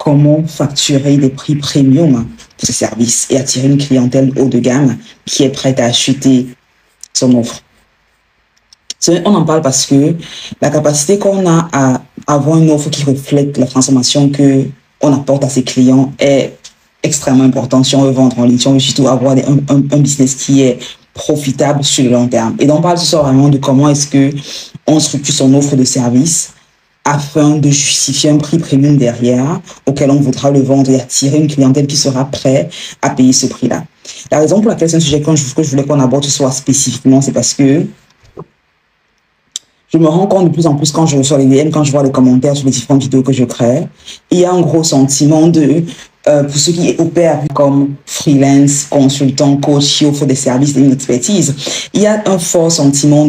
comment facturer des prix premium pour ce service et attirer une clientèle haut de gamme qui est prête à acheter son offre. On en parle parce que la capacité qu'on a à avoir une offre qui reflète la transformation qu'on apporte à ses clients est extrêmement importante si on veut vendre en ligne, si on veut surtout avoir un business qui est profitable sur le long terme. Et donc, on parle ce soir vraiment de comment est-ce qu'on structure son offre de service afin de justifier un prix premium derrière auquel on voudra le vendre et attirer une clientèle qui sera prête à payer ce prix-là. La raison pour laquelle c'est un sujet que je voulais qu'on aborde ce soir spécifiquement, c'est parce que je me rends compte de plus en plus quand je reçois les DM, quand je vois les commentaires sur les différentes vidéos que je crée, il y a un gros sentiment pour ceux qui opèrent comme freelance, consultant, coach, qui offrent des services, une expertise, il y a un fort sentiment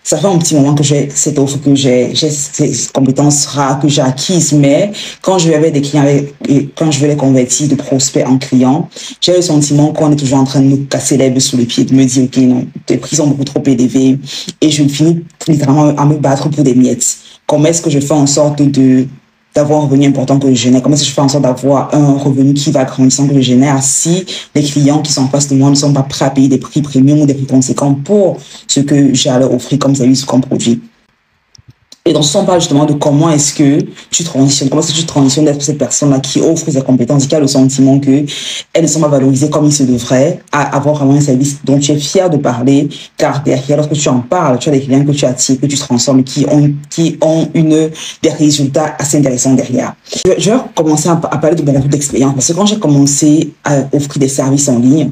ça fait un petit moment que j'ai cette offre, que j'ai ces compétences rares que j'ai acquises, mais quand je vais avec des clients, quand je vais les convertir de prospects en clients, j'ai le sentiment qu'on est toujours en train de nous casser l'herbe sous les pieds, de me dire, OK, non, tes prix sont beaucoup trop élevés, et je finis littéralement à me battre pour des miettes. Comment est-ce que je fais en sorte d'avoir un revenu important que je génère? Comment est-ce que je fais en sorte d'avoir un revenu qui va grandissant que je génère si les clients qui sont en face de moi ne sont pas prêts à payer des prix premium ou des prix conséquents pour ce que j'ai à leur offrir comme service ou comme produit? Et donc, on parle justement de comment est-ce que tu transitionnes, comment est-ce que tu transitionnes d'être cette personne-là qui offre ses compétences et qui a le sentiment qu'elles ne sont pas valorisées comme il se devrait, à avoir vraiment un service dont tu es fier de parler, car derrière, lorsque tu en parles, tu as des clients que tu attires, que tu transformes, qui ont des résultats assez intéressants derrière. Je vais commencer à parler de mon retour d'expérience, parce que quand j'ai commencé à offrir des services en ligne,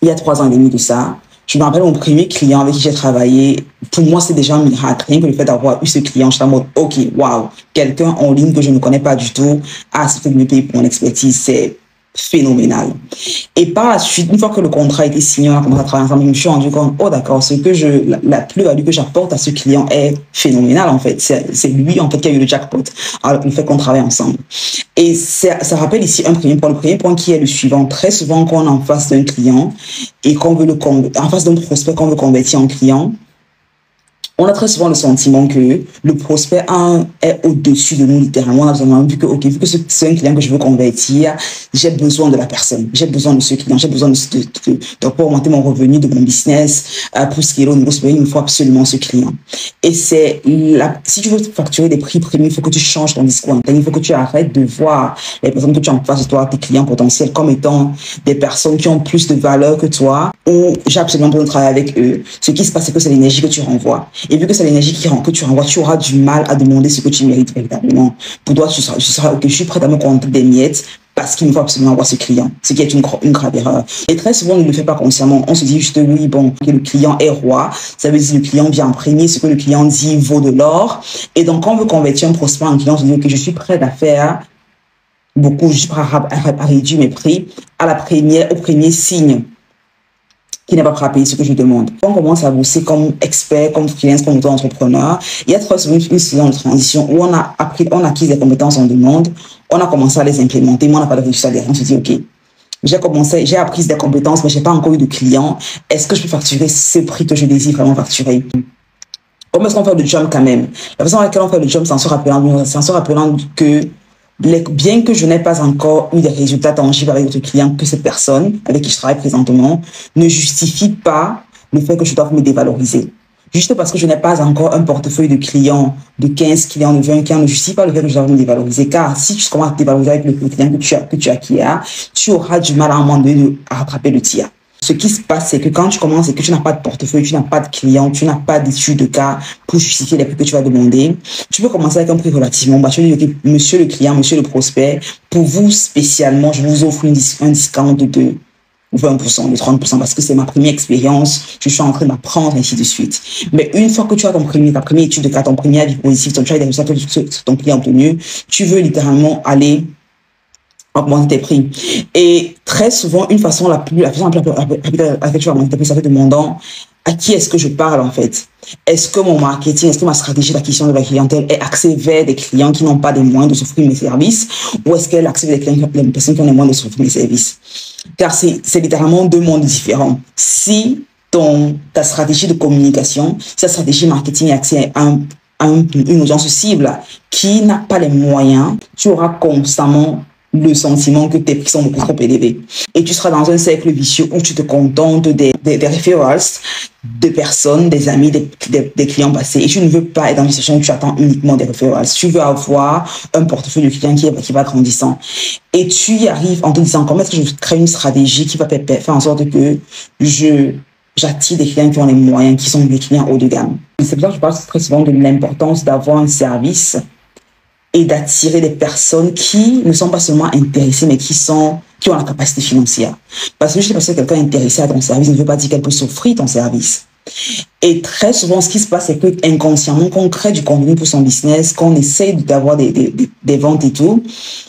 il y a 3 ans et demi de ça, je me rappelle mon premier client avec qui j'ai travaillé. Pour moi, c'est déjà un miracle. Rien que le fait d'avoir eu ce client, j'étais en mode, OK, waouh, quelqu'un en ligne que je ne connais pas du tout a accepté de me payer pour mon expertise. C'est phénoménal. Et par la suite, une fois que le contrat a été signé, on a commencé à travailler ensemble, je me suis rendu compte, oh d'accord, la plus-value que j'apporte à ce client est phénoménale en fait. C'est lui en fait qui a eu le jackpot, alors le fait qu'on travaille ensemble. Et ça rappelle ici un premier point. Le premier point qui est le suivant. Très souvent, quand on est en face d'un client et qu'on veut en face d'un prospect qu'on veut convertir en client, on a très souvent le sentiment que le prospect est au-dessus de nous, littéralement. On a besoin, vu que c'est un client que je veux convertir, j'ai besoin de la personne, j'ai besoin de ce client, j'ai besoin pour augmenter mon revenu de mon business, pour scaler au niveau supérieur, il me faut absolument ce client. Et si tu veux facturer des prix premium, il faut que tu changes ton discours interne, il faut que tu arrêtes de voir les personnes que tu as en face de toi, tes clients potentiels, comme étant des personnes qui ont plus de valeur que toi, ou j'ai absolument besoin de travailler avec eux. Ce qui se passe, c'est que c'est l'énergie que tu renvoies. Et vu que c'est l'énergie que tu renvoies, tu auras du mal à demander ce que tu mérites véritablement. Pour toi, tu seras OK, je suis prête à me compter des miettes parce qu'il me faut absolument avoir ce client, ce qui est une grave erreur. Et très souvent, on ne le fait pas consciemment. On se dit juste, oui, bon, que le client est roi. Ça veut dire que le client vient en premier, ce que le client dit vaut de l'or. Et donc, quand on veut convertir un prospect en client, on se dit que je suis prête à faire beaucoup, je suis prête à réduire mes prix au premier signe qui n'est pas prêt à payer ce que je demande. Quand on commence à bosser comme expert, comme freelance, comme auto-entrepreneur, il y a très souvent une saison de transition où on a acquis des compétences en demande, on a commencé à les implémenter, mais on n'a pas de résultat derrière. On se dit, OK, j'ai appris des compétences, mais je n'ai pas encore eu de clients. Est-ce que je peux facturer ce prix que je désire vraiment facturer? Comment est-ce qu'on fait le job quand même? La façon à laquelle on fait le job, c'est en se rappelant que bien que je n'ai pas encore eu des résultats tangibles avec d'autres clients, que cette personne avec qui je travaille présentement ne justifie pas le fait que je dois me dévaloriser. Juste parce que je n'ai pas encore un portefeuille de clients, de 15 clients, de 20 clients, ne justifie pas le fait que je dois me dévaloriser. Car si tu commences à te dévaloriser avec le client que tu as, tu auras du mal à un moment donné à rattraper le tir. Ce qui se passe, c'est que quand tu commences et que tu n'as pas de portefeuille, tu n'as pas de clients, tu n'as pas d'études de cas pour justifier les prix que tu vas demander, tu peux commencer avec un prix relativement bas. Tu vas dire, OK, monsieur le client, monsieur le prospect, pour vous spécialement, je vous offre un discount de 20%, de 30%, parce que c'est ma première expérience, je suis en train d'apprendre, ainsi de suite. Mais une fois que tu as ta première étude de cas, ton premier avis positif, tu as des résultats que ton client a obtenu, tu veux littéralement aller augmenter tes prix. Et très souvent, la façon la plus rapide avec tu vas augmenter tes prix, ça fait demandant à qui est-ce que je parle en fait. Est-ce que mon marketing, est-ce que ma stratégie d'acquisition de la clientèle est axée vers des clients qui n'ont pas les moyens de s'offrir mes services, ou est-ce qu'elle est axée vers des personnes qui ont les moyens de s'offrir mes services? Car c'est littéralement 2 mondes différents. Si ta stratégie de communication, sa stratégie marketing est axée à à une audience cible qui n'a pas les moyens, tu auras constamment le sentiment que tes prix sont beaucoup trop élevés. Et tu seras dans un cercle vicieux où tu te contentes des referrals de personnes, des amis, des clients passés. Et tu ne veux pas être dans une situation où tu attends uniquement des referrals. Tu veux avoir un portefeuille de clients qui va grandissant. Et tu y arrives en te disant comment est-ce que je crée une stratégie qui va faire en sorte que j'attire des clients qui ont les moyens, qui sont des clients haut de gamme. C'est pour ça que je parle très souvent de l'importance d'avoir un service et d'attirer des personnes qui ne sont pas seulement intéressées, mais qui ont la capacité financière. Parce que juste parce que quelqu'un est intéressé à ton service ne veut pas dire qu'elle peut s'offrir ton service. Et très souvent, ce qui se passe, c'est que inconsciemment, qu'on crée du contenu pour son business, qu'on essaye d'avoir des ventes et tout,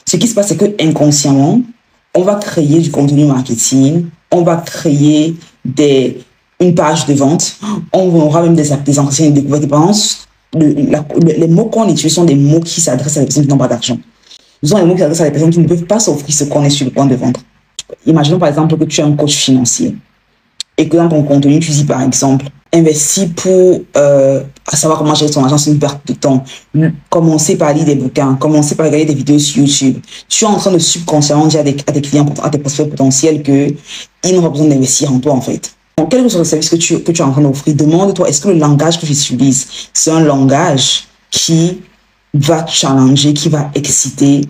ce qui se passe, c'est que inconsciemment, on va créer du contenu marketing, on va créer une page de vente, on aura même des entretiens de découvertes. Les mots qu'on utilise sont des mots qui s'adressent à des personnes qui n'ont pas d'argent. Ce sont des mots qui s'adressent à des personnes qui ne peuvent pas s'offrir ce qu'on est sur le point de vendre. Imaginons par exemple que tu es un coach financier et que dans ton contenu, tu dis par exemple, investis pour savoir comment gérer son argent, c'est une perte de temps. Commencez par lire des bouquins, commencez par regarder des vidéos sur YouTube. Tu es en train de subconsciemment dire à tes clients, à tes prospects potentiels qu'ils n'ont pas besoin d'investir en toi en fait. Donc, quel que soit le service que tu es en train d'offrir, demande-toi, est-ce que le langage que j'utilise, c'est un langage qui va challenger, qui va exciter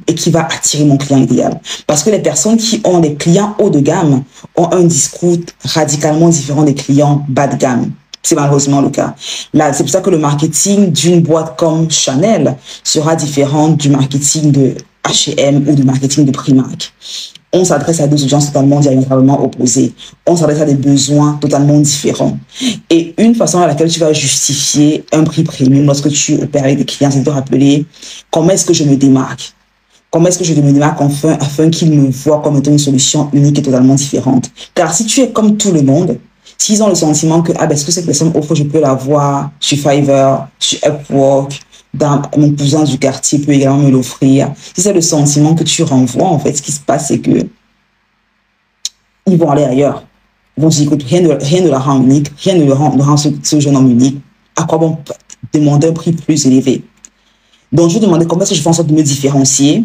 et qui va attirer mon client idéal? Parce que les personnes qui ont des clients haut de gamme ont un discours radicalement différent des clients bas de gamme. C'est malheureusement le cas. Là, c'est pour ça que le marketing d'une boîte comme Chanel sera différent du marketing de H&M ou du marketing de Primark. On s'adresse à deux audiences totalement diamétralement opposées. On s'adresse à des besoins totalement différents. Et une façon à laquelle tu vas justifier un prix premium lorsque tu opères avec des clients, c'est de te rappeler comment est-ce que je me démarque. Comment est-ce que je me démarque afin qu'ils me voient comme étant une solution unique et totalement différente. Car si tu es comme tout le monde, s'ils ont le sentiment que ce que cette personne offre, je peux l'avoir sur Fiverr, sur Upwork, mon cousin du quartier peut également me l'offrir. Si c'est le sentiment que tu renvoies, en fait, ce qui se passe, c'est que ils vont aller ailleurs. Ils vont dire, écoute, rien ne la rend unique, rien ne rend ce jeune homme unique. À quoi bon demander un prix plus élevé? Donc, je vais demander comment est-ce que je fais en sorte de me différencier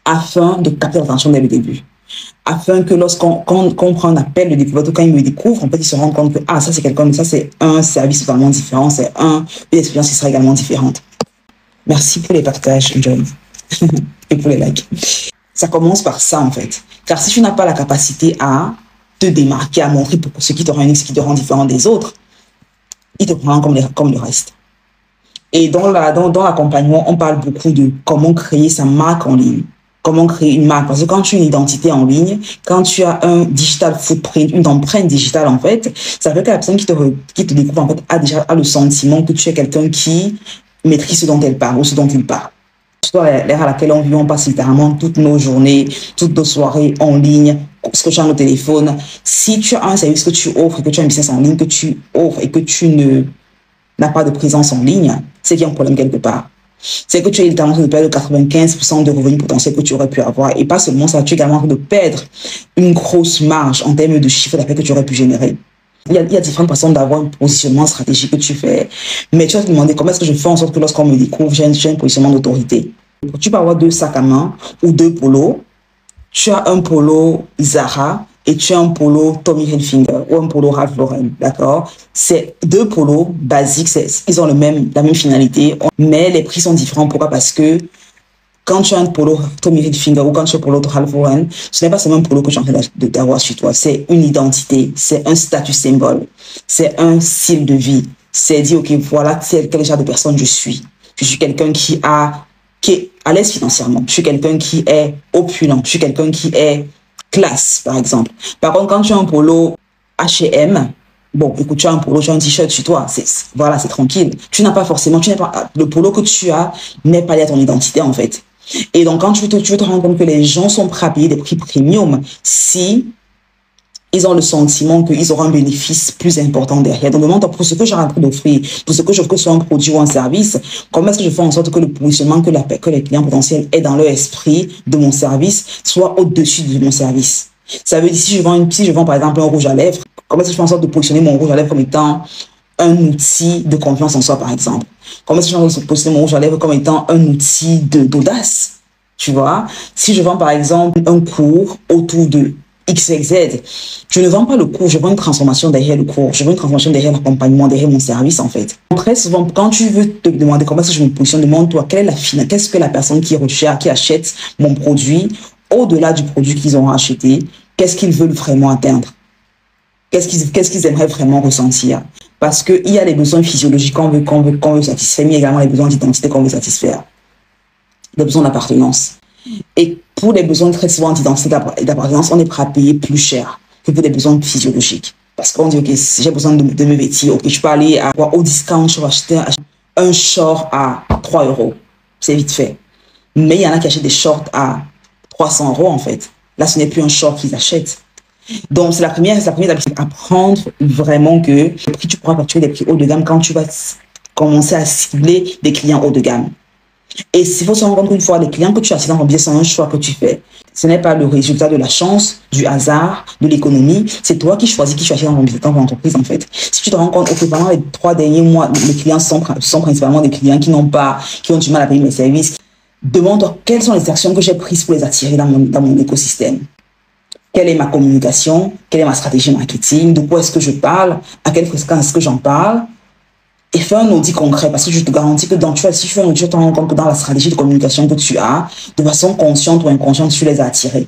afin de capter l'attention dès le début. Afin que lorsqu'on prend un appel de découverte, quand ils me découvrent, en fait, ils se rendent compte que ça c'est un service totalement différent, c'est une expérience qui sera également différente. Merci pour les partages, John, et pour les likes. Ça commence par ça, en fait. Car si tu n'as pas la capacité à te démarquer, à montrer ce qui te rend unique, ce qui te rend différent des autres, ils te prendront comme le reste. Et dans l'accompagnement, on parle beaucoup de comment créer sa marque en ligne. Comment créer une marque. Parce que quand tu as une identité en ligne, quand tu as un digital footprint, une empreinte digitale, en fait, ça fait que la personne qui te découvre, en fait, a le sentiment que tu es quelqu'un qui maîtrise ce dont elle parle ou ce dont il parle. Surtout à l'ère à laquelle on vit, on passe littéralement toutes nos journées, toutes nos soirées en ligne, ce que tu as dans le téléphone. Si tu as un service que tu offres, que tu as un business en ligne que tu offres et que tu n'as pas de présence en ligne, c'est qu'il y a un problème quelque part. C'est que tu as littéralement de perdre 95% de revenus potentiels que tu aurais pu avoir. Et pas seulement ça, tu es également de perdre une grosse marge en termes de chiffre d'affaires que tu aurais pu générer. Il y a différentes façons d'avoir un positionnement stratégique que tu fais. Mais tu vas te demander comment est-ce que je fais en sorte que lorsqu'on me découvre, j'ai un positionnement d'autorité. Tu peux avoir 2 sacs à main ou 2 polos. Tu as un polo Zara et tu as un polo Tommy Hilfiger ou un polo Ralph Lauren, d'accord? C'est 2 polos basiques, ils ont la même finalité, mais les prix sont différents. Pourquoi? Parce que quand tu as un polo Tommy Hilfiger ou quand tu as un polo Ralph Lauren, ce n'est pas seulement un polo que tu es en train d'avoir sur toi, c'est une identité, c'est un statut symbole, c'est un style de vie. C'est dire, ok, voilà quel genre de personne je suis. Je suis quelqu'un qui est à l'aise financièrement, je suis quelqu'un qui est opulent, je suis quelqu'un qui est classe, par exemple. Par contre, quand tu as un polo H&M, bon, écoute, tu as un polo, tu as un t-shirt sur toi, voilà, c'est tranquille. Le polo que tu as n'est pas lié à ton identité, en fait. Et donc, quand tu veux te rendre compte que les gens sont prêts à payer des prix premium si ils ont le sentiment qu'ils auront un bénéfice plus important derrière. Donc, demande pour ce que j'ai en train d'offrir, pour ce que je veux que ce soit un produit ou un service, comment est-ce que je fais en sorte que le positionnement que les clients potentiels aient dans leur esprit de mon service soit au-dessus de mon service. Ça veut dire, si je vends par exemple un rouge à lèvres, comment est-ce que je fais en sorte de positionner mon rouge à lèvres comme étant un outil de confiance en soi, par exemple. Comment est-ce que je peux poser mon j'enlève comme étant un outil d'audace, tu vois? Si je vends, par exemple, un cours autour de X, Y, Z, je ne vends pas le cours, je vends une transformation derrière le cours, je vends une transformation derrière l'accompagnement, derrière mon service, en fait. Très souvent, quand tu veux te demander comment est-ce que je me positionne, demande-toi qu'est-ce que la personne qui recherche, qui achète mon produit, au-delà du produit qu'ils ont acheté, qu'est-ce qu'ils veulent vraiment atteindre? Qu'est-ce qu'ils aimeraient vraiment ressentir? Parce qu'il y a les besoins physiologiques qu'on veut satisfaire, mais également les besoins d'identité qu'on veut satisfaire. Les besoins d'appartenance. Et pour les besoins très souvent d'identité et d'appartenance, on est prêt à payer plus cher que pour des besoins physiologiques. Parce qu'on dit, OK, si j'ai besoin de me vêtir, OK, je peux aller au discount, je vais acheter un short à 3 euros. C'est vite fait. Mais il y en a qui achètent des shorts à 300 euros, en fait. Là, ce n'est plus un short qu'ils achètent. Donc, c'est la première apprendre vraiment que le prix, tu pourras facturer des prix haut de gamme quand tu vas commencer à cibler des clients haut de gamme. Et s'il faut se rendre compte qu'une fois, les clients que tu as dans ton business, c'est un choix que tu fais. Ce n'est pas le résultat de la chance, du hasard, de l'économie. C'est toi qui choisis dans ton business, dans ton entreprise, en fait. Si tu te rends compte que pendant les 3 derniers mois, les clients sont principalement des clients qui ont du mal à payer mes services, demande-toi quelles sont les actions que j'ai prises pour les attirer dans mon écosystème. Quelle est ma communication? Quelle est ma stratégie marketing? De quoi est-ce que je parle? À quelle fréquence est-ce que j'en parle? Et fais un audit concret, parce que je te garantis que si tu fais un audit, tu te rends compte que dans la stratégie de communication que tu as, de façon consciente ou inconsciente, tu les as attirés.